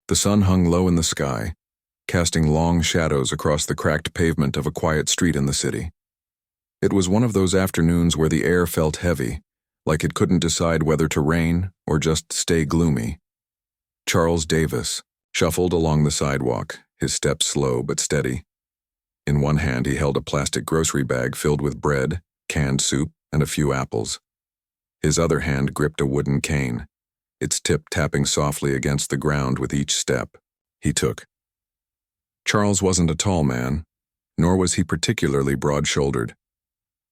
The sun hung low in the sky, casting long shadows across the cracked pavement of a quiet street in the city. It was one of those afternoons where the air felt heavy, like it couldn't decide whether to rain or just stay gloomy. Charles Davis shuffled along the sidewalk, his steps slow but steady. In one hand he held a plastic grocery bag filled with bread, canned soup, and a few apples. His other hand gripped a wooden cane, its tip tapping softly against the ground with each step he took. Charles wasn't a tall man, nor was he particularly broad-shouldered,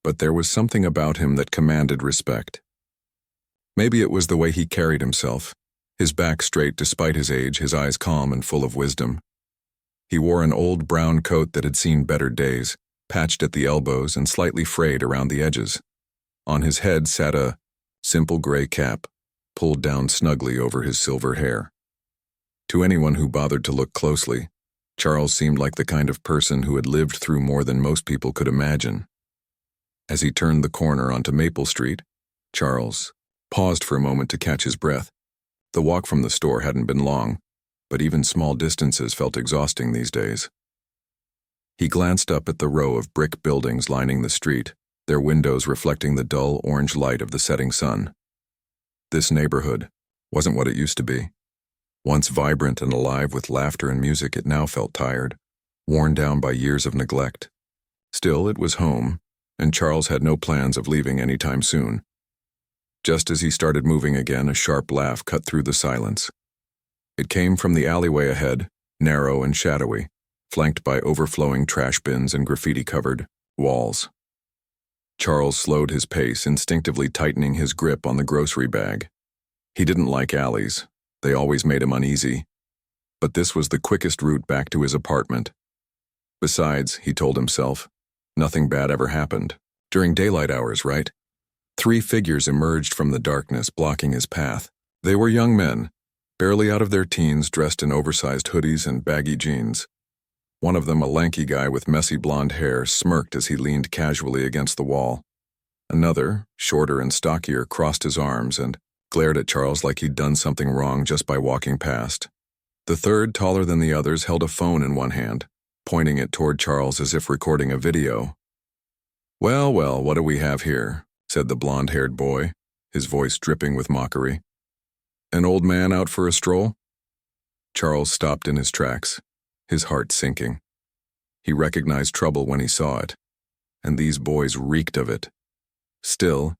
but there was something about him that commanded respect. Maybe it was the way he carried himself, his back straight despite his age, his eyes calm and full of wisdom. He wore an old brown coat that had seen better days, patched at the elbows and slightly frayed around the edges. On his head sat a simple gray cap, pulled down snugly over his silver hair. To anyone who bothered to look closely, Charles seemed like the kind of person who had lived through more than most people could imagine. As he turned the corner onto Maple Street, Charles paused for a moment to catch his breath. The walk from the store hadn't been long, but even small distances felt exhausting these days. He glanced up at the row of brick buildings lining the street, their windows reflecting the dull orange light of the setting sun. This neighborhood wasn't what it used to be. Once vibrant and alive with laughter and music, it now felt tired, worn down by years of neglect. Still, it was home, and Charles had no plans of leaving anytime soon. Just as he started moving again, a sharp laugh cut through the silence. It came from the alleyway ahead, narrow and shadowy, flanked by overflowing trash bins and graffiti-covered walls. Charles slowed his pace, instinctively tightening his grip on the grocery bag. He didn't like alleys. They always made him uneasy. But this was the quickest route back to his apartment. Besides, he told himself, nothing bad ever happened. During daylight hours, right? 3 figures emerged from the darkness, blocking his path. They were young men, barely out of their teens, dressed in oversized hoodies and baggy jeans. One of them, a lanky guy with messy blonde hair, smirked as he leaned casually against the wall. Another, shorter and stockier, crossed his arms and glared at Charles like he'd done something wrong just by walking past. The third, taller than the others, held a phone in one hand, pointing it toward Charles as if recording a video. "Well, well, what do we have here?" said the blonde-haired boy, his voice dripping with mockery. "An old man out for a stroll?" Charles stopped in his tracks, his heart sinking. He recognized trouble when he saw it, and these boys reeked of it. Still,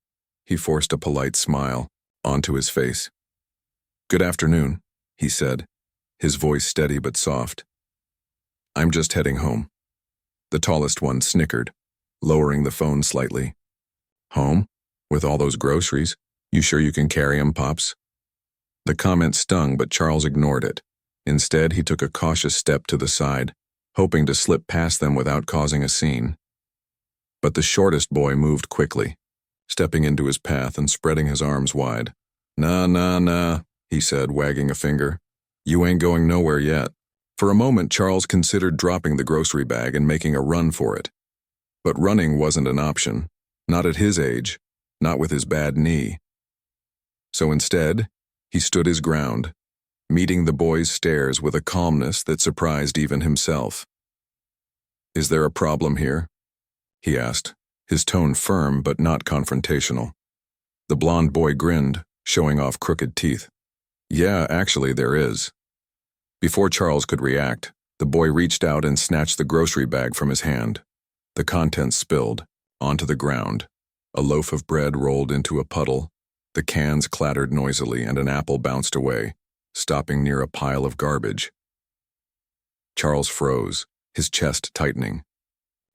he forced a polite smile onto his face. "Good afternoon," he said, his voice steady but soft. "I'm just heading home." The tallest one snickered, lowering the phone slightly. "Home? With all those groceries? You sure you can carry 'em, Pops?" The comment stung, but Charles ignored it. Instead, he took a cautious step to the side, hoping to slip past them without causing a scene. But the shortest boy moved quickly, stepping into his path and spreading his arms wide. Nah, he said, wagging a finger. "You ain't going nowhere yet." For a moment, Charles considered dropping the grocery bag and making a run for it. But running wasn't an option, not at his age, not with his bad knee. So instead, he stood his ground, meeting the boy's stares with a calmness that surprised even himself. "Is there a problem here?" he asked, his tone firm but not confrontational. The blond boy grinned, showing off crooked teeth. "Yeah, actually there is." Before Charles could react, the boy reached out and snatched the grocery bag from his hand. The contents spilled onto the ground. A loaf of bread rolled into a puddle, the cans clattered noisily, and an apple bounced away, stopping near a pile of garbage. Charles froze, his chest tightening.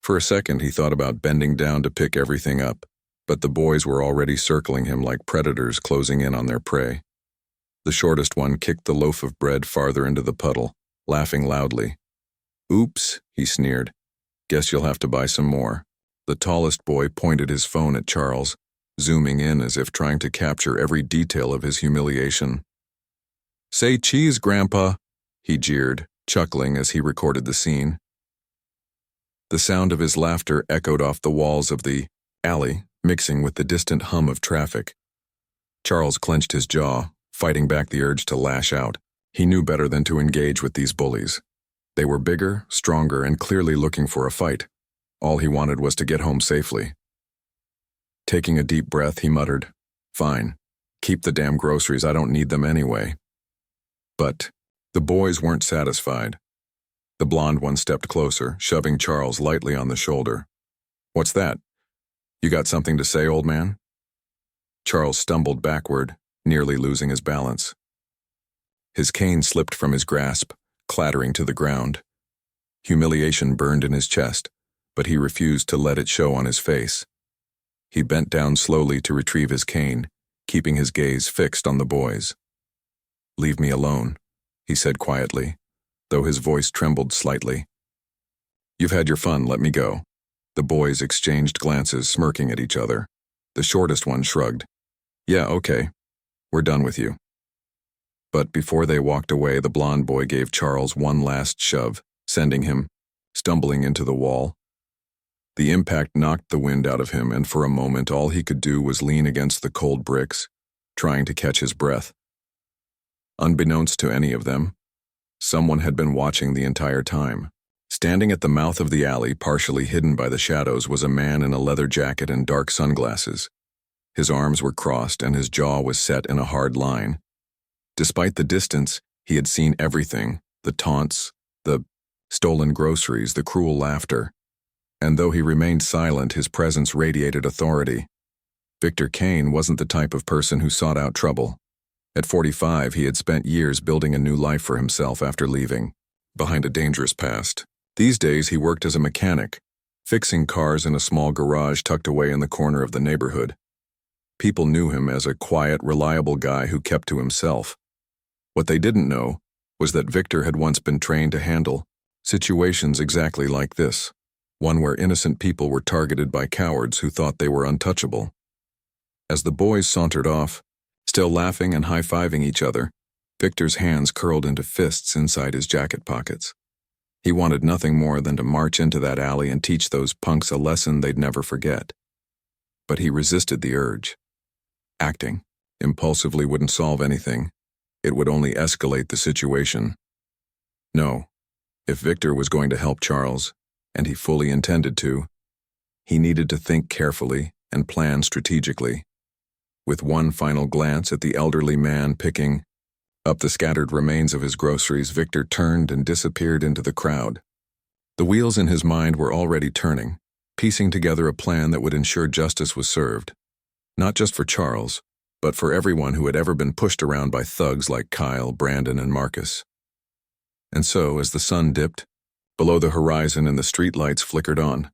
For a second he thought about bending down to pick everything up, but the boys were already circling him like predators closing in on their prey. The shortest one kicked the loaf of bread farther into the puddle, laughing loudly. "Oops," he sneered. "Guess you'll have to buy some more." The tallest boy pointed his phone at Charles, zooming in as if trying to capture every detail of his humiliation. "Say cheese, Grandpa," he jeered, chuckling as he recorded the scene. The sound of his laughter echoed off the walls of the alley, mixing with the distant hum of traffic. Charles clenched his jaw, fighting back the urge to lash out, He knew better than to engage with these bullies. They were bigger, stronger, and clearly looking for a fight. All he wanted was to get home safely. Taking a deep breath, he muttered, "Fine. Keep the damn groceries, I don't need them anyway." But the boys weren't satisfied. The blonde one stepped closer, shoving Charles lightly on the shoulder. "What's that? You got something to say, old man?" Charles stumbled backward, nearly losing his balance. His cane slipped from his grasp, clattering to the ground. Humiliation burned in his chest, but he refused to let it show on his face. He bent down slowly to retrieve his cane, keeping his gaze fixed on the boys. "Leave me alone," he said quietly, though his voice trembled slightly. "You've had your fun, let me go." The boys exchanged glances, smirking at each other. The shortest one shrugged. "Yeah, okay. We're done with you." But before they walked away, the blonde boy gave Charles one last shove, sending him stumbling into the wall. The impact knocked the wind out of him, and for a moment all he could do was lean against the cold bricks, trying to catch his breath. Unbeknownst to any of them, someone had been watching the entire time. Standing at the mouth of the alley, partially hidden by the shadows, was a man in a leather jacket and dark sunglasses. His arms were crossed and his jaw was set in a hard line. Despite the distance, he had seen everything: the taunts, the stolen groceries, the cruel laughter. And though he remained silent, his presence radiated authority. Victor Kane wasn't the type of person who sought out trouble. At 45, he had spent years building a new life for himself after leaving behind a dangerous past. These days, he worked as a mechanic, fixing cars in a small garage tucked away in the corner of the neighborhood. People knew him as a quiet, reliable guy who kept to himself. What they didn't know was that Victor had once been trained to handle situations exactly like this, one where innocent people were targeted by cowards who thought they were untouchable. As the boys sauntered off, still laughing and high-fiving each other, Victor's hands curled into fists inside his jacket pockets. He wanted nothing more than to march into that alley and teach those punks a lesson they'd never forget. But he resisted the urge. Acting impulsively wouldn't solve anything. It would only escalate the situation. No, if Victor was going to help Charles, and he fully intended to, he needed to think carefully and plan strategically. With one final glance at the elderly man picking up the scattered remains of his groceries, Victor turned and disappeared into the crowd. The wheels in his mind were already turning, piecing together a plan that would ensure justice was served, not just for Charles, but for everyone who had ever been pushed around by thugs like Kyle, Brandon, and Marcus. And so, as the sun dipped below the horizon and the streetlights flickered on,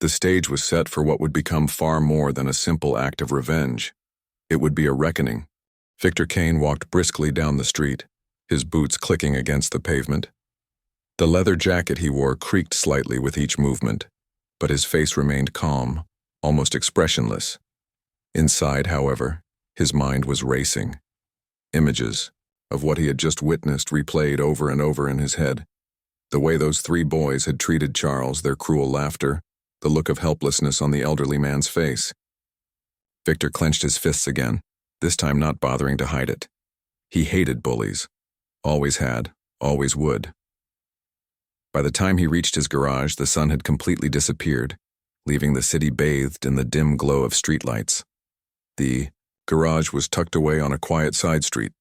the stage was set for what would become far more than a simple act of revenge. It would be a reckoning. Victor Kane walked briskly down the street, his boots clicking against the pavement. The leather jacket he wore creaked slightly with each movement, but his face remained calm, almost expressionless. Inside, however, his mind was racing. Images of what he had just witnessed replayed over and over in his head. The way those three boys had treated Charles, their cruel laughter, the look of helplessness on the elderly man's face. Victor clenched his fists again, this time not bothering to hide it. He hated bullies. Always had, always would. By the time he reached his garage, the sun had completely disappeared, leaving the city bathed in the dim glow of streetlights. The garage was tucked away on a quiet side street,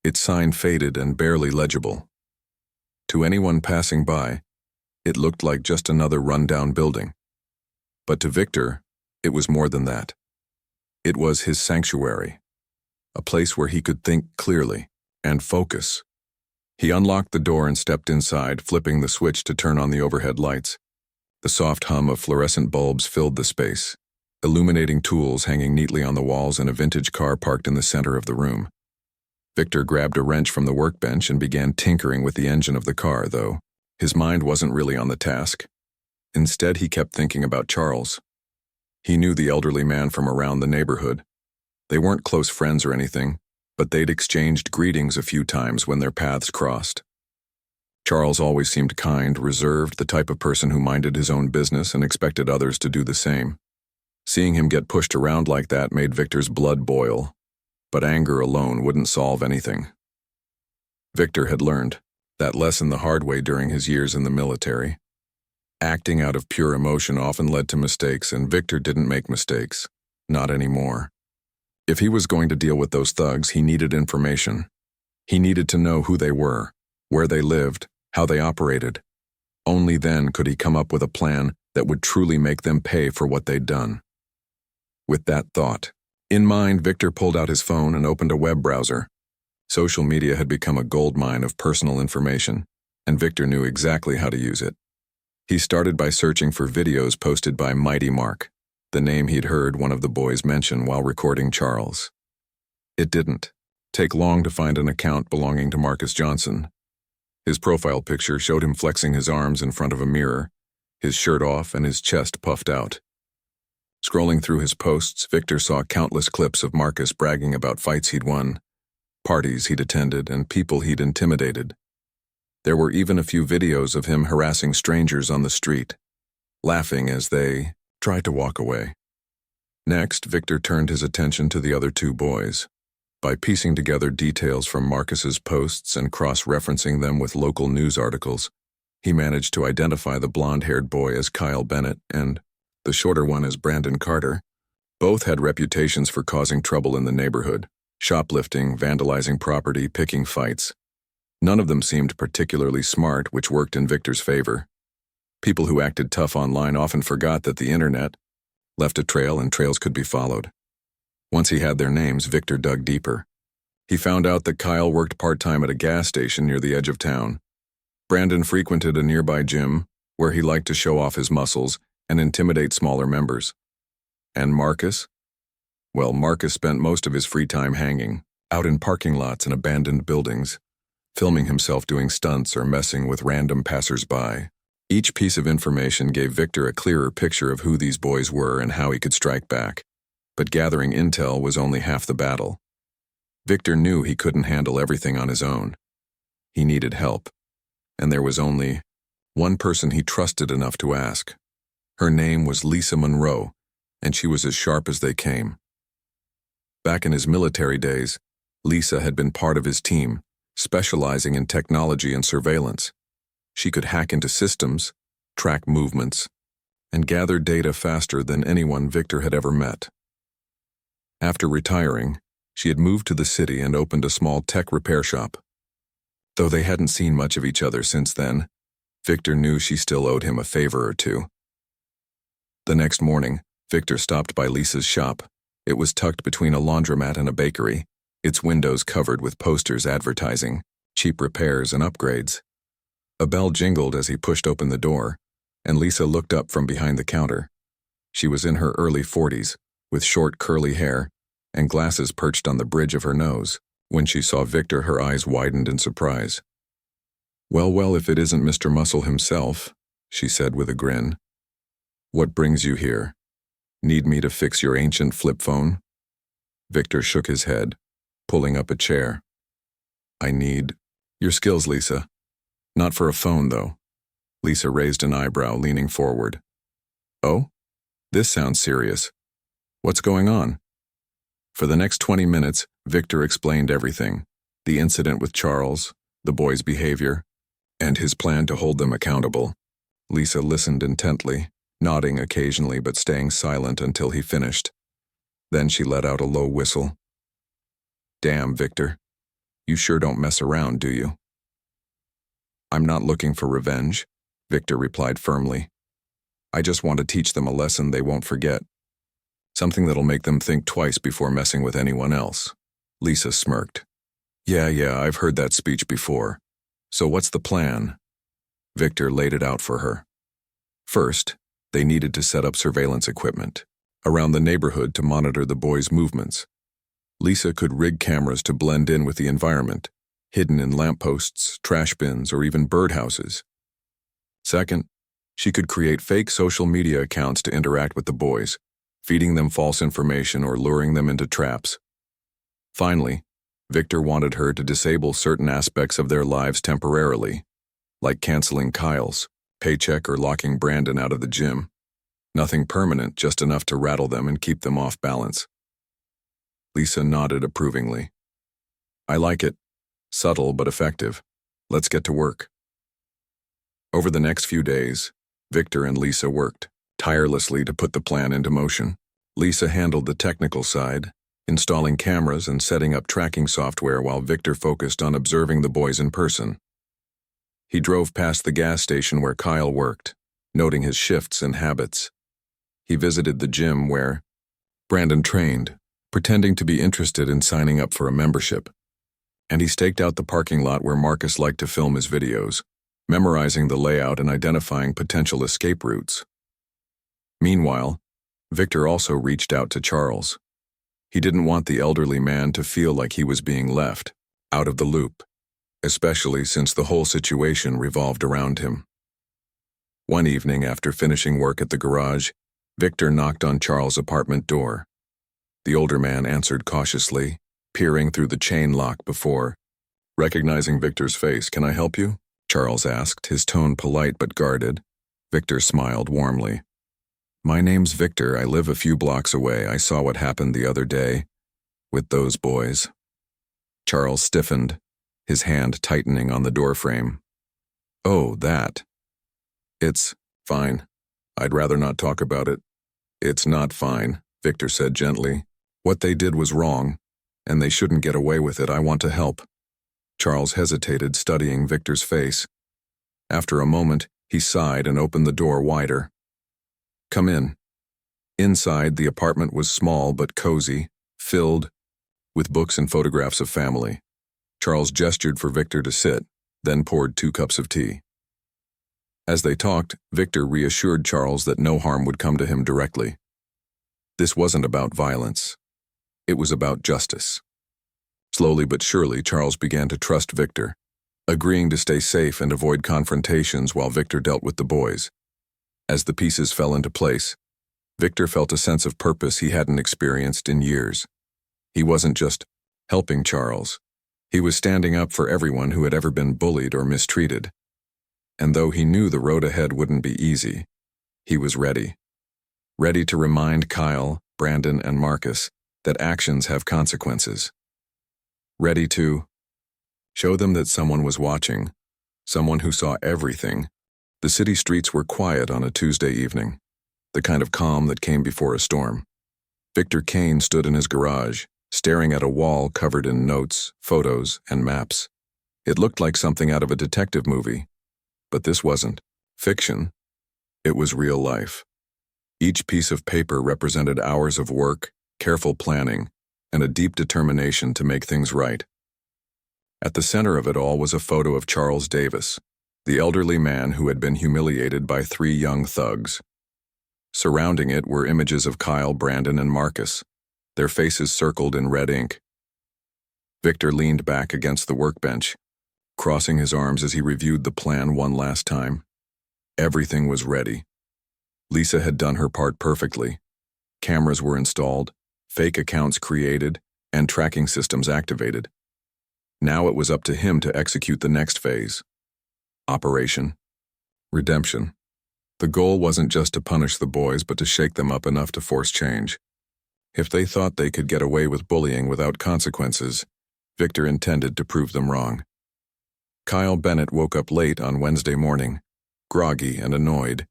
its sign faded and barely legible. To anyone passing by, it looked like just another run-down building. But to Victor, it was more than that. It was his sanctuary, a place where he could think clearly and focus. He unlocked the door and stepped inside, flipping the switch to turn on the overhead lights. The soft hum of fluorescent bulbs filled the space, illuminating tools hanging neatly on the walls and a vintage car parked in the center of the room. Victor grabbed a wrench from the workbench and began tinkering with the engine of the car, though his mind wasn't really on the task. Instead, he kept thinking about Charles. He knew the elderly man from around the neighborhood. They weren't close friends or anything, but they'd exchanged greetings a few times when their paths crossed. Charles always seemed kind, reserved, the type of person who minded his own business and expected others to do the same. Seeing him get pushed around like that made Victor's blood boil, but anger alone wouldn't solve anything. Victor had learned that lesson the hard way during his years in the military. Acting out of pure emotion often led to mistakes, and Victor didn't make mistakes. Not anymore. If he was going to deal with those thugs, he needed information. He needed to know who they were, where they lived, how they operated. Only then could he come up with a plan that would truly make them pay for what they'd done. With that thought in mind, Victor pulled out his phone and opened a web browser. Social media had become a goldmine of personal information, and Victor knew exactly how to use it. He started by searching for videos posted by Mighty Mark, the name he'd heard one of the boys mention while recording Charles. It didn't take long to find an account belonging to Marcus Johnson. His profile picture showed him flexing his arms in front of a mirror, his shirt off and his chest puffed out. Scrolling through his posts, Victor saw countless clips of Marcus bragging about fights he'd won, parties he'd attended, and people he'd intimidated. There were even a few videos of him harassing strangers on the street, laughing as they tried to walk away. Next, Victor turned his attention to the other two boys. By piecing together details from Marcus's posts and cross-referencing them with local news articles, he managed to identify the blonde-haired boy as Kyle Bennett and the shorter one as Brandon Carter. Both had reputations for causing trouble in the neighborhood, shoplifting, vandalizing property, picking fights. None of them seemed particularly smart, which worked in Victor's favor. People who acted tough online often forgot that the internet left a trail and trails could be followed. Once he had their names, Victor dug deeper. He found out that Kyle worked part-time at a gas station near the edge of town. Brandon frequented a nearby gym where he liked to show off his muscles and intimidate smaller members. And Marcus? Well, Marcus spent most of his free time hanging out in parking lots and abandoned buildings, filming himself doing stunts or messing with random passers-by. Each piece of information gave Victor a clearer picture of who these boys were and how he could strike back. But gathering intel was only half the battle. Victor knew he couldn't handle everything on his own. He needed help, and there was only one person he trusted enough to ask. Her name was Lisa Monroe, and she was as sharp as they came. Back in his military days, Lisa had been part of his team, specializing in technology and surveillance. She could hack into systems, track movements, and gather data faster than anyone Victor had ever met. After retiring, she had moved to the city and opened a small tech repair shop. Though they hadn't seen much of each other since then, Victor knew she still owed him a favor or two. The next morning, Victor stopped by Lisa's shop. It was tucked between a laundromat and a bakery, its windows covered with posters advertising cheap repairs and upgrades. A bell jingled as he pushed open the door, and Lisa looked up from behind the counter. She was in her early 40s, with short curly hair and glasses perched on the bridge of her nose. When she saw Victor, her eyes widened in surprise. Well, if it isn't Mr. Muscle himself," she said with a grin. "What brings you here? Need me to fix your ancient flip phone?" Victor shook his head, pulling up a chair. "I need your skills, Lisa. Not for a phone, though." Lisa raised an eyebrow, leaning forward. "Oh? This sounds serious. What's going on?" For the next 20 minutes, Victor explained everything: the incident with Charles, the boys' behavior, and his plan to hold them accountable. Lisa listened intently, nodding occasionally but staying silent until he finished. Then she let out a low whistle. "Damn, Victor. You sure don't mess around, do you?" "I'm not looking for revenge," Victor replied firmly. "I just want to teach them a lesson they won't forget. Something that'll make them think twice before messing with anyone else." Lisa smirked. Yeah, I've heard that speech before. So what's the plan?" Victor laid it out for her. First, they needed to set up surveillance equipment around the neighborhood to monitor the boys' movements. Lisa could rig cameras to blend in with the environment, hidden in lampposts, trash bins, or even birdhouses. Second, she could create fake social media accounts to interact with the boys, feeding them false information or luring them into traps. Finally, Victor wanted her to disable certain aspects of their lives temporarily, like canceling Kyle's paycheck or locking Brandon out of the gym. Nothing permanent, just enough to rattle them and keep them off balance. Lisa nodded approvingly. "I like it. Subtle but effective. Let's get to work. Over the next few days, Victor and Lisa worked tirelessly to put the plan into motion. Lisa handled the technical side, installing cameras and setting up tracking software while Victor focused on observing the boys in person. He drove past the gas station where Kyle worked, noting his shifts and habits. He visited the gym where Brandon trained, pretending to be interested in signing up for a membership. And he staked out the parking lot where Marcus liked to film his videos, memorizing the layout and identifying potential escape routes. Meanwhile, Victor also reached out to Charles. He didn't want the elderly man to feel like he was being left out of the loop, especially since the whole situation revolved around him. One evening after finishing work at the garage, Victor knocked on Charles' apartment door. The older man answered cautiously, peering through the chain lock before. Recognizing Victor's face, "Can I help you?" Charles asked, his tone polite but guarded. Victor smiled warmly. "My name's Victor. I live a few blocks away. I saw what happened the other day with those boys." Charles stiffened, his hand tightening on the doorframe. "Oh, that. It's fine. I'd rather not talk about it." "It's not fine," Victor said gently. "What they did was wrong, and they shouldn't get away with it. I want to help." Charles hesitated, studying Victor's face. After a moment, he sighed and opened the door wider. "Come in." Inside, the apartment was small but cozy, filled with books and photographs of family. Charles gestured for Victor to sit, then poured 2 cups of tea. As they talked, Victor reassured Charles that no harm would come to him directly. This wasn't about violence. It was about justice. Slowly but surely, Charles began to trust Victor, agreeing to stay safe and avoid confrontations while Victor dealt with the boys. As the pieces fell into place, Victor felt a sense of purpose he hadn't experienced in years. He wasn't just helping Charles. He was standing up for everyone who had ever been bullied or mistreated. And though he knew the road ahead wouldn't be easy, he was ready. Ready to remind Kyle, Brandon, and Marcus that actions have consequences. Ready to show them that someone was watching, someone who saw everything. The city streets were quiet on a Tuesday evening, the kind of calm that came before a storm. Victor Kane stood in his garage, staring at a wall covered in notes, photos, and maps. It looked like something out of a detective movie. But this wasn't fiction. It was real life. Each piece of paper represented hours of work, careful planning, and a deep determination to make things right. At the center of it all was a photo of Charles Davis, the elderly man who had been humiliated by 3 young thugs. Surrounding it were images of Kyle, Brandon, and Marcus, their faces circled in red ink. Victor leaned back against the workbench, crossing his arms as he reviewed the plan one last time. Everything was ready. Lisa had done her part perfectly. Cameras were installed, fake accounts created, and tracking systems activated. Now it was up to him to execute the next phase. Operation Redemption. The goal wasn't just to punish the boys, but to shake them up enough to force change. If they thought they could get away with bullying without consequences, Victor intended to prove them wrong. Kyle Bennett woke up late on Wednesday morning, groggy and annoyed.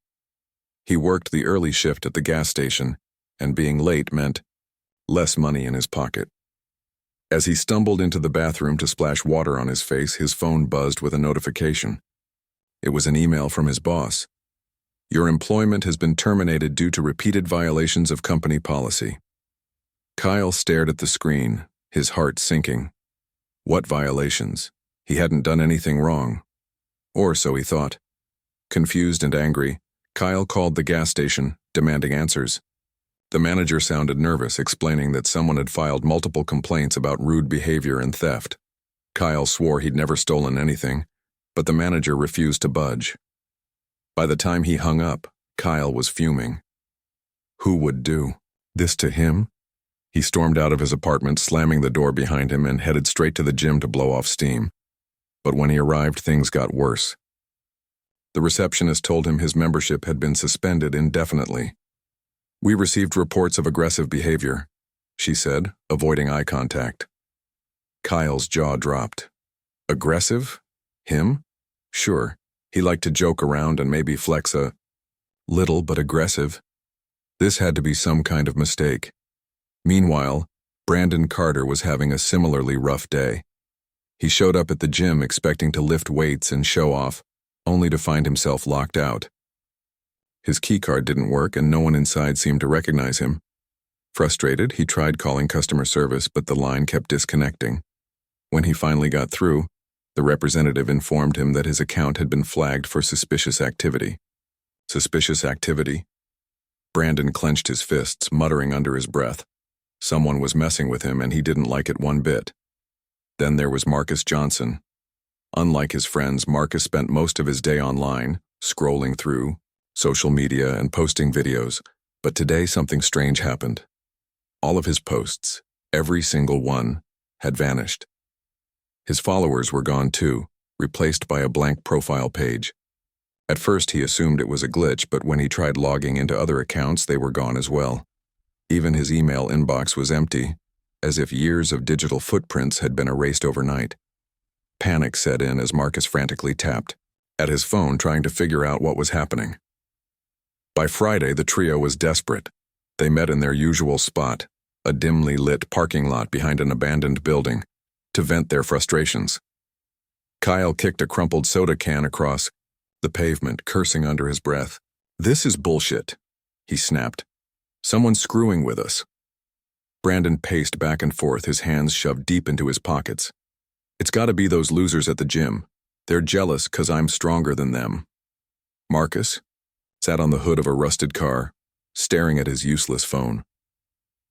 He worked the early shift at the gas station, and being late meant less money in his pocket. As he stumbled into the bathroom to splash water on his face, his phone buzzed with a notification. It was an email from his boss. "Your employment has been terminated due to repeated violations of company policy." Kyle stared at the screen, his heart sinking. What violations? He hadn't done anything wrong. Or so he thought. Confused and angry, Kyle called the gas station, demanding answers. The manager sounded nervous, explaining that someone had filed multiple complaints about rude behavior and theft. Kyle swore he'd never stolen anything, but the manager refused to budge. By the time he hung up, Kyle was fuming. Who would do this to him? He stormed out of his apartment, slamming the door behind him, and headed straight to the gym to blow off steam. But when he arrived, things got worse. The receptionist told him his membership had been suspended indefinitely. "We received reports of aggressive behavior," she said, avoiding eye contact. Kyle's jaw dropped. Aggressive? Him? Sure, he liked to joke around and maybe flex a little, but aggressive? This had to be some kind of mistake. Meanwhile, Brandon Carter was having a similarly rough day. He showed up at the gym expecting to lift weights and show off, only to find himself locked out. His keycard didn't work and no one inside seemed to recognize him. Frustrated, he tried calling customer service, but the line kept disconnecting. When he finally got through, the representative informed him that his account had been flagged for suspicious activity. Suspicious activity? Brandon clenched his fists, muttering under his breath. Someone was messing with him and he didn't like it one bit. Then there was Marcus Johnson. Unlike his friends, Marcus spent most of his day online, scrolling through social media and posting videos, but today something strange happened. All of his posts, every single one, had vanished. His followers were gone too, replaced by a blank profile page. At first he assumed it was a glitch, but when he tried logging into other accounts, they were gone as well. Even his email inbox was empty, as if years of digital footprints had been erased overnight. Panic set in as Marcus frantically tapped at his phone, trying to figure out what was happening. By Friday, the trio was desperate. They met in their usual spot, a dimly lit parking lot behind an abandoned building, to vent their frustrations. Kyle kicked a crumpled soda can across the pavement, cursing under his breath. "This is bullshit," he snapped. "Someone's screwing with us." Brandon paced back and forth, his hands shoved deep into his pockets. "It's gotta be those losers at the gym. They're jealous 'cause I'm stronger than them." Marcus sat on the hood of a rusted car, staring at his useless phone.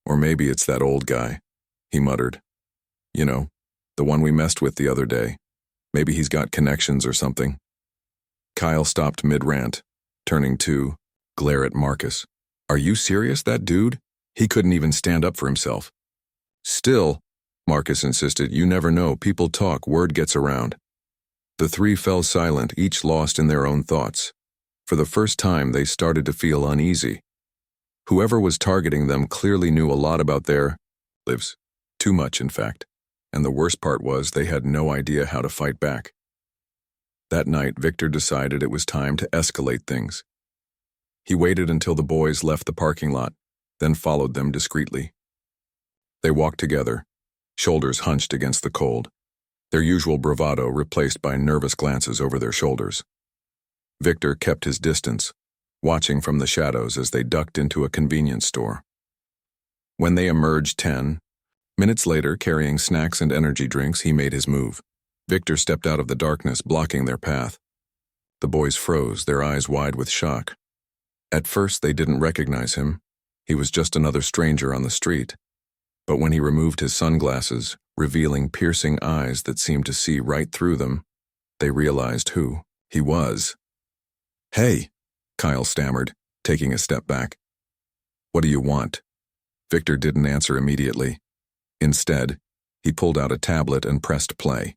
"Or maybe it's that old guy," he muttered. "You know, the one we messed with the other day. Maybe he's got connections or something." Kyle stopped mid-rant, turning to glare at Marcus. "Are you serious, that dude? He couldn't even stand up for himself." "Still," Marcus insisted, "you never know, people talk, word gets around." The three fell silent, each lost in their own thoughts. For the first time, they started to feel uneasy. Whoever was targeting them clearly knew a lot about their lives. Too much, in fact. And the worst part was they had no idea how to fight back. That night, Victor decided it was time to escalate things. He waited until the boys left the parking lot, then followed them discreetly. They walked together, shoulders hunched against the cold, their usual bravado replaced by nervous glances over their shoulders. Victor kept his distance, watching from the shadows as they ducked into a convenience store. When they emerged 10 minutes later, carrying snacks and energy drinks, he made his move. Victor stepped out of the darkness, blocking their path. The boys froze, their eyes wide with shock. At first, they didn't recognize him. He was just another stranger on the street. But when he removed his sunglasses, revealing piercing eyes that seemed to see right through them, they realized who he was. "Hey," Kyle stammered, taking a step back. "What do you want?" Victor didn't answer immediately. Instead, he pulled out a tablet and pressed play.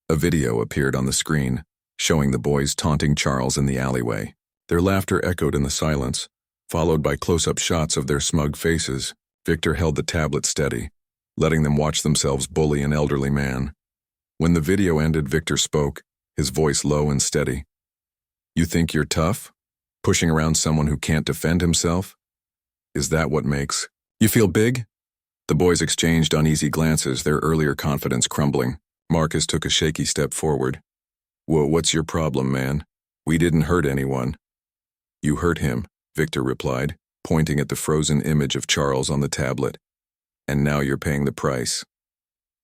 A video appeared on the screen, showing the boys taunting Charles in the alleyway. Their laughter echoed in the silence, followed by close-up shots of their smug faces. Victor held the tablet steady, letting them watch themselves bully an elderly man. When the video ended, Victor spoke, his voice low and steady. "You think you're tough? Pushing around someone who can't defend himself? Is that what makes you feel big?" The boys exchanged uneasy glances, their earlier confidence crumbling. Marcus took a shaky step forward. What's your problem, man? We didn't hurt anyone." "You hurt him," Victor replied, pointing at the frozen image of Charles on the tablet. "And now you're paying the price."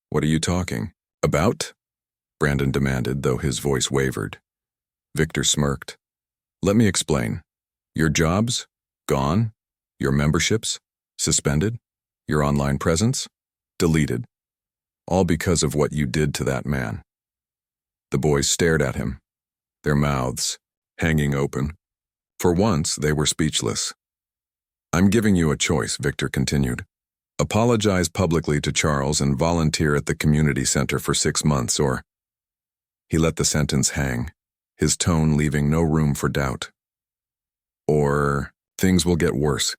"What are you talking about?" Brandon demanded, though his voice wavered. Victor smirked. "Let me explain. Your jobs? Gone? Your memberships? Suspended? Your online presence? Deleted. All because of what you did to that man." The boys stared at him, their mouths hanging open. For once, they were speechless. "I'm giving you a choice," Victor continued. "Apologize publicly to Charles and volunteer at the community center for 6 months, or—" He let the sentence hang, his tone leaving no room for doubt. "Or things will get worse."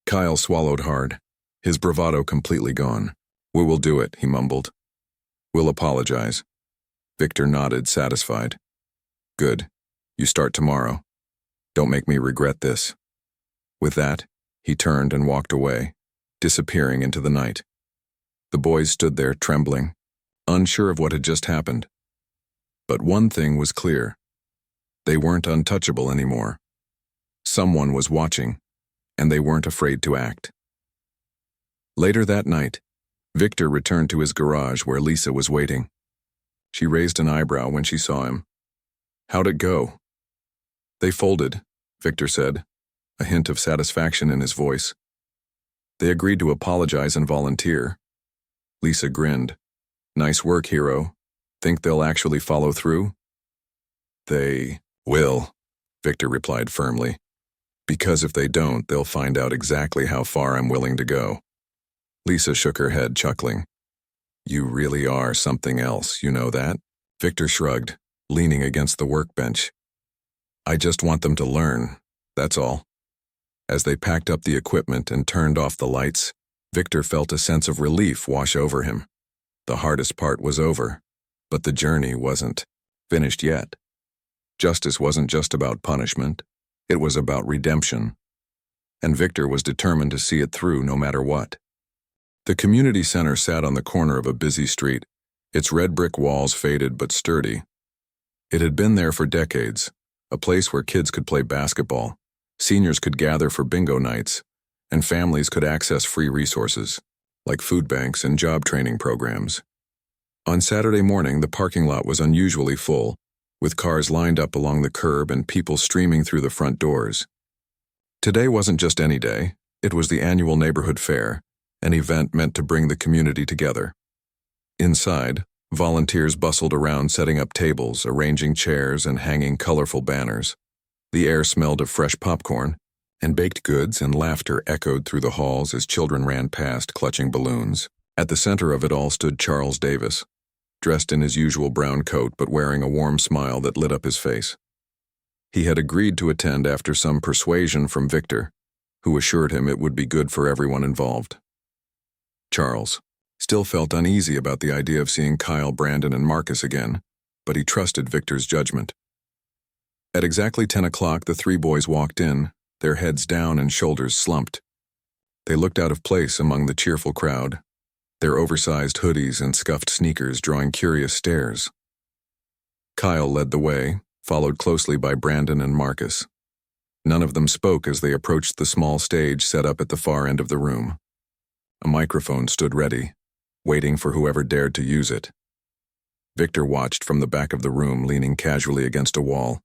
Kyle swallowed hard, his bravado completely gone. "We will do it," he mumbled. "We'll apologize. Victor nodded, satisfied. Good. You start tomorrow. Don't make me regret this. With that, he turned and walked away, disappearing into the night. The boys stood there, trembling, unsure of what had just happened. But one thing was clear. They weren't untouchable anymore. Someone was watching, and they weren't afraid to act. Later that night, Victor returned to his garage where Lisa was waiting. She raised an eyebrow when she saw him. How'd it go? They folded, Victor said, a hint of satisfaction in his voice. They agreed to apologize and volunteer. Lisa grinned. Nice work, hero. Think they'll actually follow through? They will, Victor replied firmly. Because if they don't, they'll find out exactly how far I'm willing to go. Lisa shook her head, chuckling. You really are something else, you know that? Victor shrugged, leaning against the workbench. I just want them to learn, that's all. As they packed up the equipment and turned off the lights, Victor felt a sense of relief wash over him. The hardest part was over, but the journey wasn't finished yet. Justice wasn't just about punishment, it was about redemption. And Victor was determined to see it through no matter what. The community center sat on the corner of a busy street, its red brick walls faded but sturdy. It had been there for decades, a place where kids could play basketball, seniors could gather for bingo nights, and families could access free resources, like food banks and job training programs. On Saturday morning, the parking lot was unusually full, with cars lined up along the curb and people streaming through the front doors. Today wasn't just any day, it was the annual neighborhood fair, an event meant to bring the community together. Inside, volunteers bustled around setting up tables, arranging chairs, and hanging colorful banners. The air smelled of fresh popcorn, and baked goods and laughter echoed through the halls as children ran past clutching balloons. At the center of it all stood Charles Davis, dressed in his usual brown coat but wearing a warm smile that lit up his face. He had agreed to attend after some persuasion from Victor, who assured him it would be good for everyone involved. Charles still felt uneasy about the idea of seeing Kyle, Brandon, and Marcus again, but he trusted Victor's judgment. At exactly 10 o'clock, the three boys walked in, their heads down and shoulders slumped. They looked out of place among the cheerful crowd, their oversized hoodies and scuffed sneakers drawing curious stares. Kyle led the way, followed closely by Brandon and Marcus. None of them spoke as they approached the small stage set up at the far end of the room. A microphone stood ready, waiting for whoever dared to use it. Victor watched from the back of the room, leaning casually against a wall.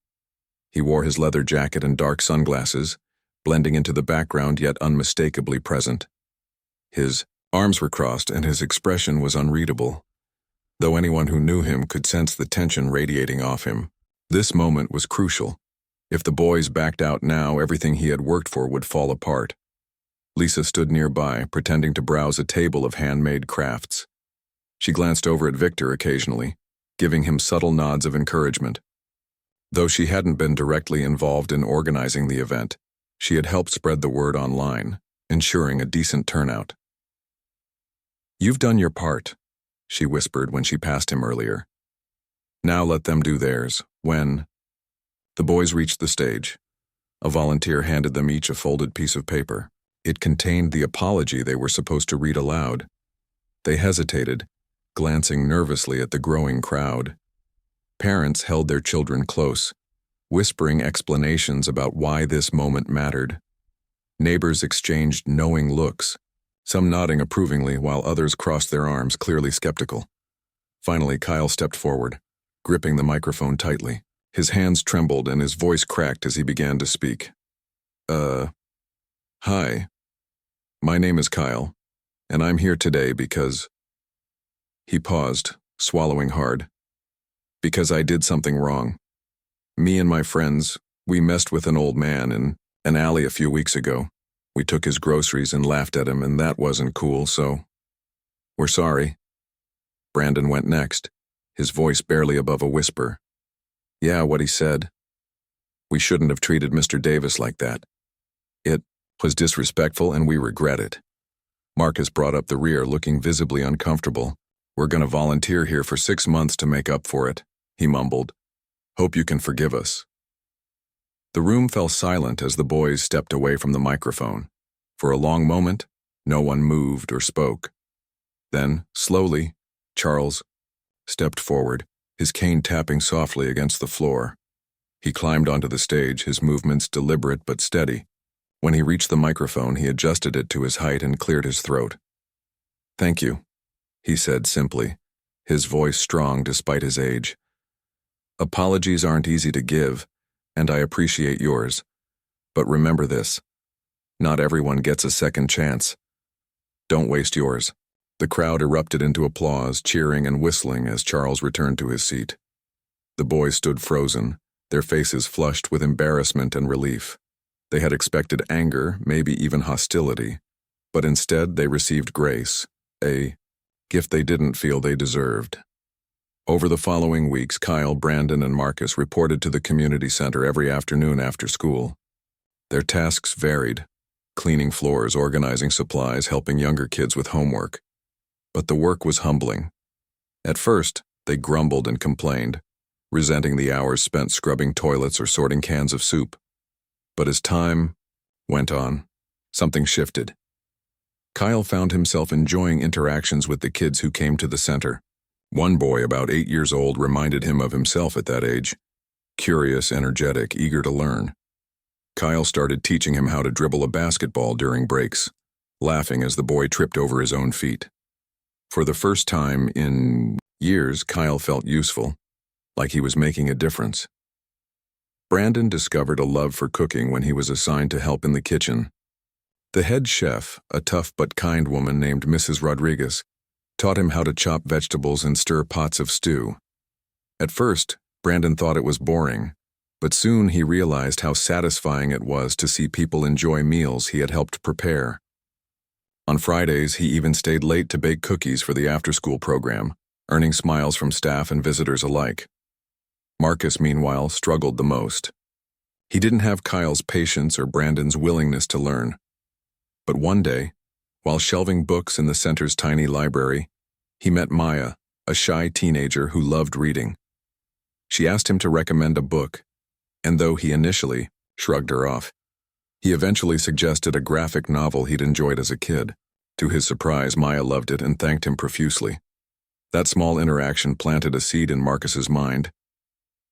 He wore his leather jacket and dark sunglasses, blending into the background yet unmistakably present. His arms were crossed and his expression was unreadable, though anyone who knew him could sense the tension radiating off him. This moment was crucial. If the boys backed out now, everything he had worked for would fall apart. Lisa stood nearby, pretending to browse a table of handmade crafts. She glanced over at Victor occasionally, giving him subtle nods of encouragement. Though she hadn't been directly involved in organizing the event, she had helped spread the word online, ensuring a decent turnout. "You've done your part," she whispered when she passed him earlier. "Now let them do theirs." When the boys reached the stage, a volunteer handed them each a folded piece of paper. It contained the apology they were supposed to read aloud. They hesitated, glancing nervously at the growing crowd. Parents held their children close, whispering explanations about why this moment mattered. Neighbors exchanged knowing looks, some nodding approvingly while others crossed their arms, clearly skeptical. Finally, Kyle stepped forward, gripping the microphone tightly. His hands trembled and his voice cracked as he began to speak. Hi. My name is Kyle, and I'm here today because..." He paused, swallowing hard. "Because I did something wrong. Me and my friends, we messed with an old man in an alley a few weeks ago. We took his groceries and laughed at him, and that wasn't cool, so we're sorry." Brandon went next, his voice barely above a whisper. "Yeah, what he said. We shouldn't have treated Mr. Davis like that. It was disrespectful and we regret it." Marcus brought up the rear, looking visibly uncomfortable, "We're gonna volunteer here for 6 months to make up for it," he mumbled. "Hope you can forgive us." The room fell silent as the boys stepped away from the microphone. For a long moment, no one moved or spoke. Then, slowly, Charles stepped forward, his cane tapping softly against the floor. He climbed onto the stage, his movements deliberate but steady. When he reached the microphone, he adjusted it to his height and cleared his throat. "Thank you," he said simply, his voice strong despite his age. "Apologies aren't easy to give, and I appreciate yours. But remember this: not everyone gets a second chance. Don't waste yours." The crowd erupted into applause, cheering and whistling as Charles returned to his seat. The boys stood frozen, their faces flushed with embarrassment and relief. They had expected anger, maybe even hostility, but instead they received grace, a gift they didn't feel they deserved. Over the following weeks, Kyle, Brandon, and Marcus reported to the community center every afternoon after school. Their tasks varied: cleaning floors, organizing supplies, helping younger kids with homework. But the work was humbling. At first, they grumbled and complained, resenting the hours spent scrubbing toilets or sorting cans of soup. But as time went on, something shifted. Kyle found himself enjoying interactions with the kids who came to the center. One boy, about 8 years old, reminded him of himself at that age. Curious, energetic, eager to learn. Kyle started teaching him how to dribble a basketball during breaks, laughing as the boy tripped over his own feet. For the first time in years, Kyle felt useful, like he was making a difference. Brandon discovered a love for cooking when he was assigned to help in the kitchen. The head chef, a tough but kind woman named Mrs. Rodriguez, taught him how to chop vegetables and stir pots of stew. At first, Brandon thought it was boring, but soon he realized how satisfying it was to see people enjoy meals he had helped prepare. On Fridays, he even stayed late to bake cookies for the after-school program, earning smiles from staff and visitors alike. Marcus, meanwhile, struggled the most. He didn't have Kyle's patience or Brandon's willingness to learn. But one day, while shelving books in the center's tiny library, he met Maya, a shy teenager who loved reading. She asked him to recommend a book, and though he initially shrugged her off, he eventually suggested a graphic novel he'd enjoyed as a kid. To his surprise, Maya loved it and thanked him profusely. That small interaction planted a seed in Marcus's mind.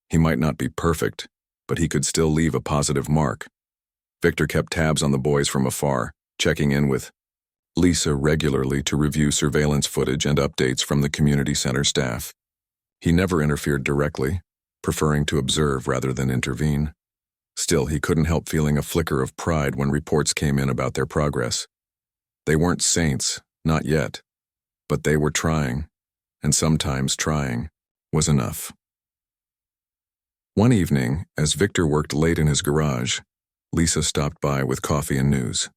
He might not be perfect, but he could still leave a positive mark. Victor kept tabs on the boys from afar, checking in with Lisa regularly to review surveillance footage and updates from the community center staff. He never interfered directly, preferring to observe rather than intervene. Still, he couldn't help feeling a flicker of pride when reports came in about their progress. They weren't saints, not yet, but they were trying, and sometimes trying was enough. One evening, as Victor worked late in his garage, Lisa stopped by with coffee and news.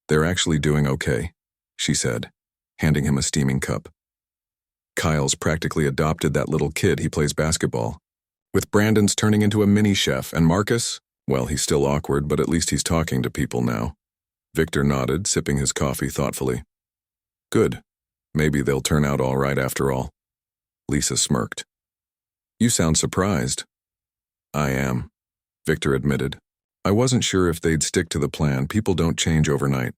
"They're actually doing okay," she said, handing him a steaming cup. "Kyle's practically adopted that little kid he plays basketball. With Brandon's turning into a mini-chef, and Marcus, well, he's still awkward, but at least he's talking to people now." Victor nodded, sipping his coffee thoughtfully. "Good. Maybe they'll turn out all right after all." Lisa smirked. "You sound surprised." "I am," Victor admitted. "I wasn't sure if they'd stick to the plan. People don't change overnight."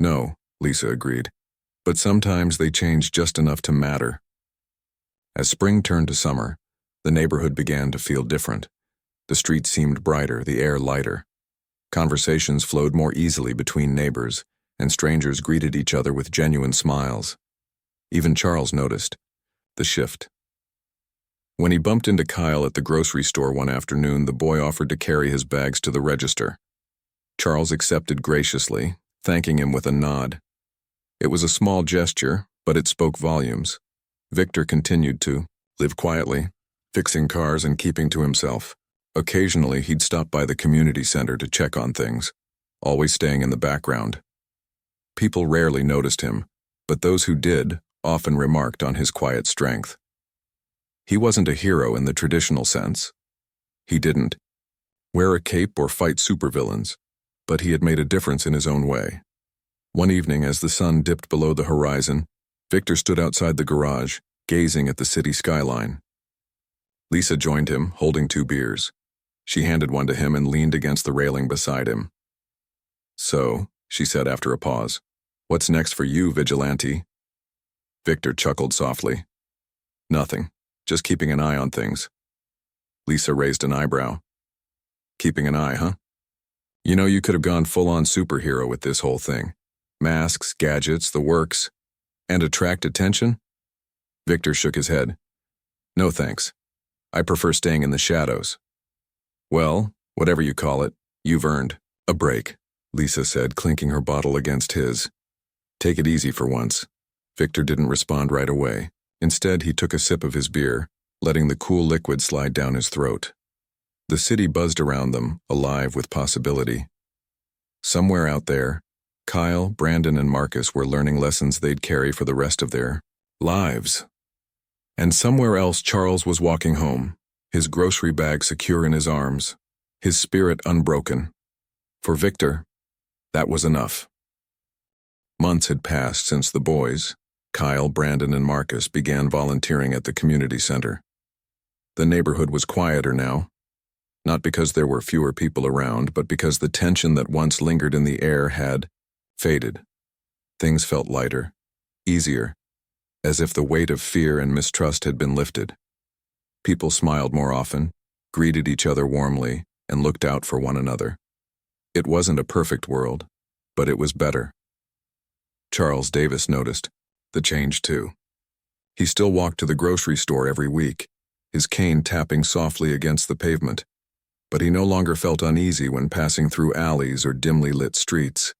"No," Lisa agreed. "But sometimes they change just enough to matter." As spring turned to summer, the neighborhood began to feel different. The streets seemed brighter, the air lighter. Conversations flowed more easily between neighbors, and strangers greeted each other with genuine smiles. Even Charles noticed the shift. When he bumped into Kyle at the grocery store one afternoon, the boy offered to carry his bags to the register. Charles accepted graciously, thanking him with a nod. It was a small gesture, but it spoke volumes. Victor continued to live quietly, fixing cars and keeping to himself. Occasionally, he'd stop by the community center to check on things, always staying in the background. People rarely noticed him, but those who did often remarked on his quiet strength. He wasn't a hero in the traditional sense. He didn't wear a cape or fight supervillains, but he had made a difference in his own way. One evening, as the sun dipped below the horizon, Victor stood outside the garage, gazing at the city skyline. Lisa joined him, holding 2 beers. She handed one to him and leaned against the railing beside him. "So," she said after a pause, "what's next for you, Vigilante?" Victor chuckled softly. "Nothing. Just keeping an eye on things." Lisa raised an eyebrow. "Keeping an eye, huh? You know, you could have gone full-on superhero with this whole thing. Masks, gadgets, the works. And attract attention?" Victor shook his head. "No thanks. I prefer staying in the shadows." "Well, whatever you call it, you've earned a break," Lisa said, clinking her bottle against his. "Take it easy for once." Victor didn't respond right away. Instead, he took a sip of his beer, letting the cool liquid slide down his throat. The city buzzed around them, alive with possibility. Somewhere out there, Kyle, Brandon, and Marcus were learning lessons they'd carry for the rest of their lives. And somewhere else, Charles was walking home, his grocery bag secure in his arms, his spirit unbroken. For Victor, that was enough. Months had passed since the boys, Kyle, Brandon, and Marcus, began volunteering at the community center. The neighborhood was quieter now, not because there were fewer people around, but because the tension that once lingered in the air had faded. Things felt lighter, easier, as if the weight of fear and mistrust had been lifted. People smiled more often, greeted each other warmly, and looked out for one another. It wasn't a perfect world, but it was better. Charles Davis noticed the change too. He still walked to the grocery store every week, his cane tapping softly against the pavement, but he no longer felt uneasy when passing through alleys or dimly lit streets.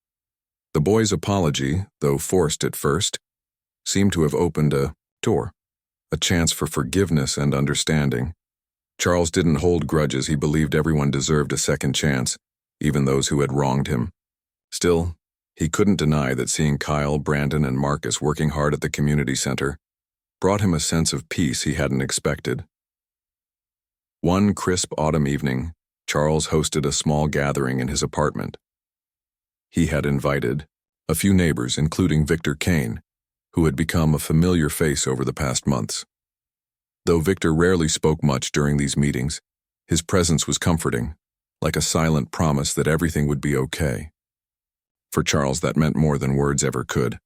The boy's apology, though forced at first, seemed to have opened a door, a chance for forgiveness and understanding. Charles didn't hold grudges. He believed everyone deserved a second chance, even those who had wronged him. Still, he couldn't deny that seeing Kyle, Brandon, and Marcus working hard at the community center brought him a sense of peace he hadn't expected. One crisp autumn evening, Charles hosted a small gathering in his apartment. He had invited a few neighbors, including Victor Kane, who had become a familiar face over the past months. Though Victor rarely spoke much during these meetings, his presence was comforting, like a silent promise that everything would be okay. For Charles, that meant more than words ever could.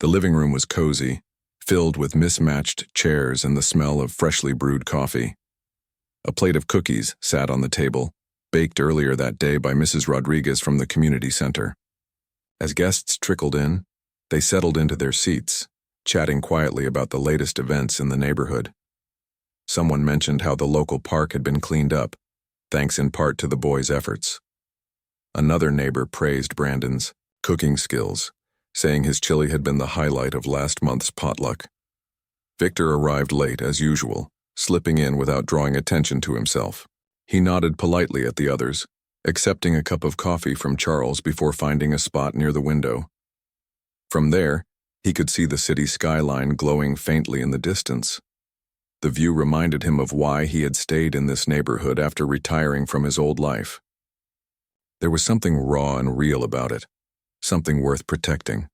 The living room was cozy, filled with mismatched chairs and the smell of freshly brewed coffee. A plate of cookies sat on the table, baked earlier that day by Mrs. Rodriguez from the community center. As guests trickled in, they settled into their seats, chatting quietly about the latest events in the neighborhood. Someone mentioned how the local park had been cleaned up, thanks in part to the boys' efforts. Another neighbor praised Brandon's cooking skills, saying his chili had been the highlight of last month's potluck. Victor arrived late, as usual, slipping in without drawing attention to himself. He nodded politely at the others, accepting a cup of coffee from Charles before finding a spot near the window. From there, he could see the city skyline glowing faintly in the distance. The view reminded him of why he had stayed in this neighborhood after retiring from his old life. There was something raw and real about it, something worth protecting.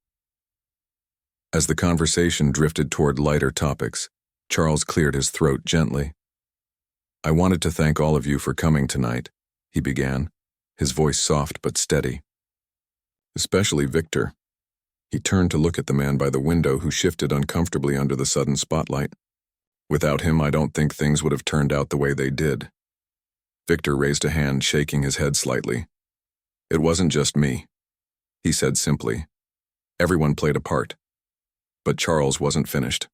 As the conversation drifted toward lighter topics, Charles cleared his throat gently. "I wanted to thank all of you for coming tonight," he began, his voice soft but steady. "Especially Victor." He turned to look at the man by the window who shifted uncomfortably under the sudden spotlight. "Without him, I don't think things would have turned out the way they did." Victor raised a hand, shaking his head slightly. "It wasn't just me," he said simply. "Everyone played a part." But Charles wasn't finished.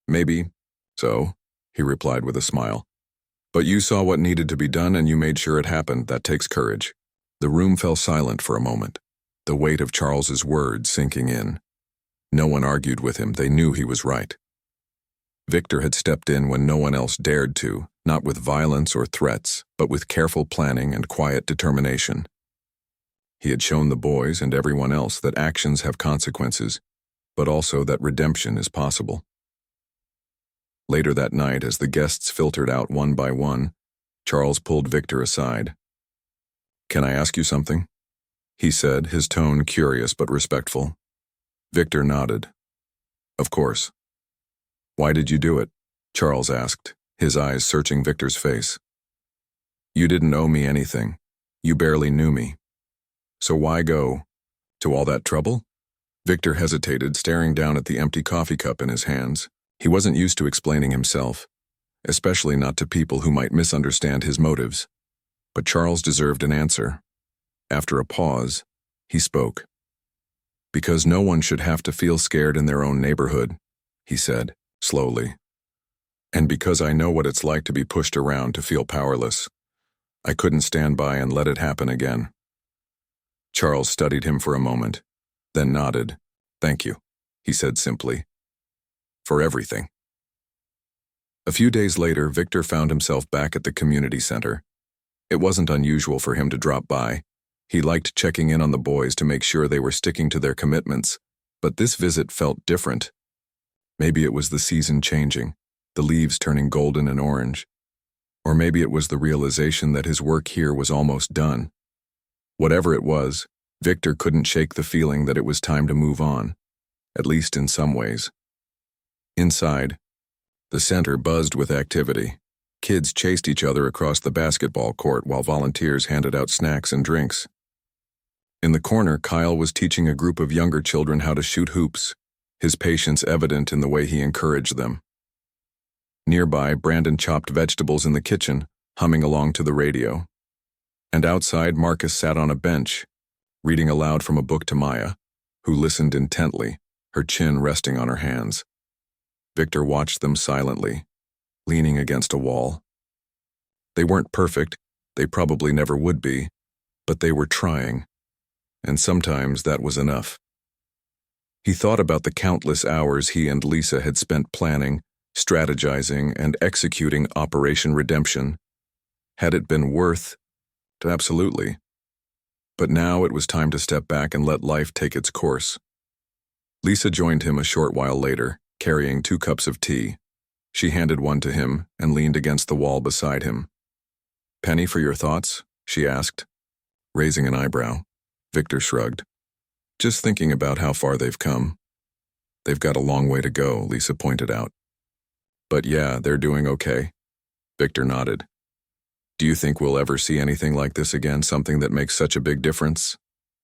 "Maybe so," he replied with a smile. "But you saw what needed to be done and you made sure it happened. That takes courage." The room fell silent for a moment, the weight of Charles's words sinking in. No one argued with him. They knew he was right. Victor had stepped in when no one else dared to, not with violence or threats, but with careful planning and quiet determination. He had shown the boys and everyone else that actions have consequences, but also that redemption is possible. Later that night, as the guests filtered out one by one, Charles pulled Victor aside. "Can I ask you something?" he said, his tone curious but respectful. Victor nodded. Of course. Why did you do it? Charles asked, his eyes searching Victor's face. You didn't owe me anything. You barely knew me. So why go to all that trouble? Victor hesitated, staring down at the empty coffee cup in his hands. He wasn't used to explaining himself, especially not to people who might misunderstand his motives. But Charles deserved an answer. After a pause, he spoke. Because no one should have to feel scared in their own neighborhood, he said, slowly. And because I know what it's like to be pushed around, to feel powerless. I couldn't stand by and let it happen again. Charles studied him for a moment, then nodded. Thank you, he said simply. For everything. A few days later, Victor found himself back at the community center. It wasn't unusual for him to drop by. He liked checking in on the boys to make sure they were sticking to their commitments, but this visit felt different. Maybe it was the season changing, the leaves turning golden and orange. Or maybe it was the realization that his work here was almost done. Whatever it was, Victor couldn't shake the feeling that it was time to move on, at least in some ways. Inside, the center buzzed with activity. Kids chased each other across the basketball court while volunteers handed out snacks and drinks. In the corner, Kyle was teaching a group of younger children how to shoot hoops, his patience evident in the way he encouraged them. Nearby, Brandon chopped vegetables in the kitchen, humming along to the radio. And outside, Marcus sat on a bench, reading aloud from a book to Maya, who listened intently, her chin resting on her hands. Victor watched them silently, leaning against a wall. They weren't perfect, they probably never would be, but they were trying, and sometimes that was enough. He thought about the countless hours he and Lisa had spent planning, strategizing, and executing Operation Redemption. Had it been worth? Absolutely. But now it was time to step back and let life take its course. Lisa joined him a short while later, carrying 2 cups of tea. She handed one to him and leaned against the wall beside him. Penny, for your thoughts? She asked, raising an eyebrow. Victor shrugged. Just thinking about how far they've come. They've got a long way to go, Lisa pointed out. But yeah, they're doing okay. Victor nodded. Do you think we'll ever see anything like this again, something that makes such a big difference?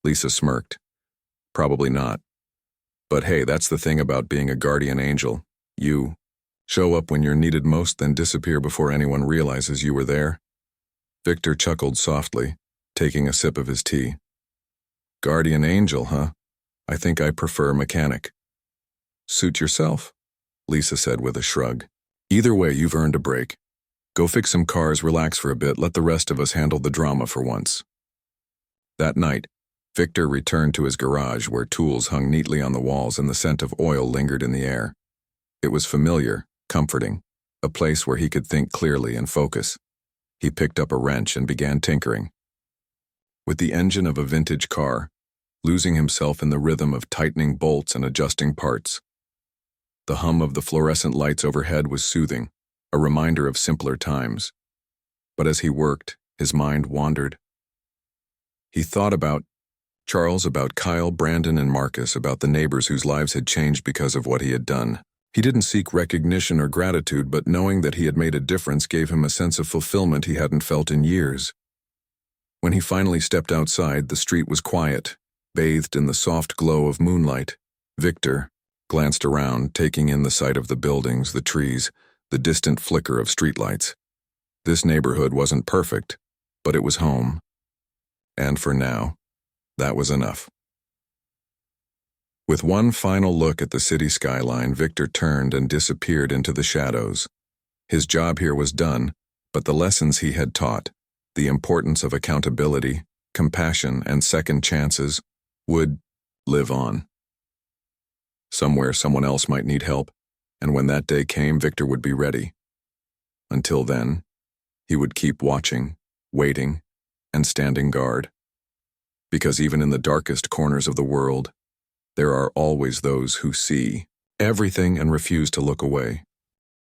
Lisa smirked. Probably not. But hey, that's the thing about being a guardian angel. You show up when you're needed most, then disappear before anyone realizes you were there. Victor chuckled softly, taking a sip of his tea. Guardian angel, huh? I think I prefer mechanic. Suit yourself, Lisa said with a shrug. Either way, you've earned a break. Go fix some cars, relax for a bit, let the rest of us handle the drama for once. That night, Victor returned to his garage where tools hung neatly on the walls and the scent of oil lingered in the air. It was familiar, comforting, a place where he could think clearly and focus. He picked up a wrench and began tinkering. With the engine of a vintage car, losing himself in the rhythm of tightening bolts and adjusting parts. The hum of the fluorescent lights overhead was soothing, a reminder of simpler times. But as he worked, his mind wandered. He thought about Charles, about Kyle, Brandon, and Marcus, about the neighbors whose lives had changed because of what he had done. He didn't seek recognition or gratitude, but knowing that he had made a difference gave him a sense of fulfillment he hadn't felt in years. When he finally stepped outside, the street was quiet, bathed in the soft glow of moonlight. Victor glanced around, taking in the sight of the buildings, the trees, the distant flicker of streetlights. This neighborhood wasn't perfect, but it was home. And for now, that was enough. With one final look at the city skyline, Victor turned and disappeared into the shadows. His job here was done, but the lessons he had taught, the importance of accountability, compassion, and second chances, would live on. Somewhere someone else might need help, and when that day came, Victor would be ready. Until then, he would keep watching, waiting, and standing guard. Because even in the darkest corners of the world, there are always those who see everything and refuse to look away.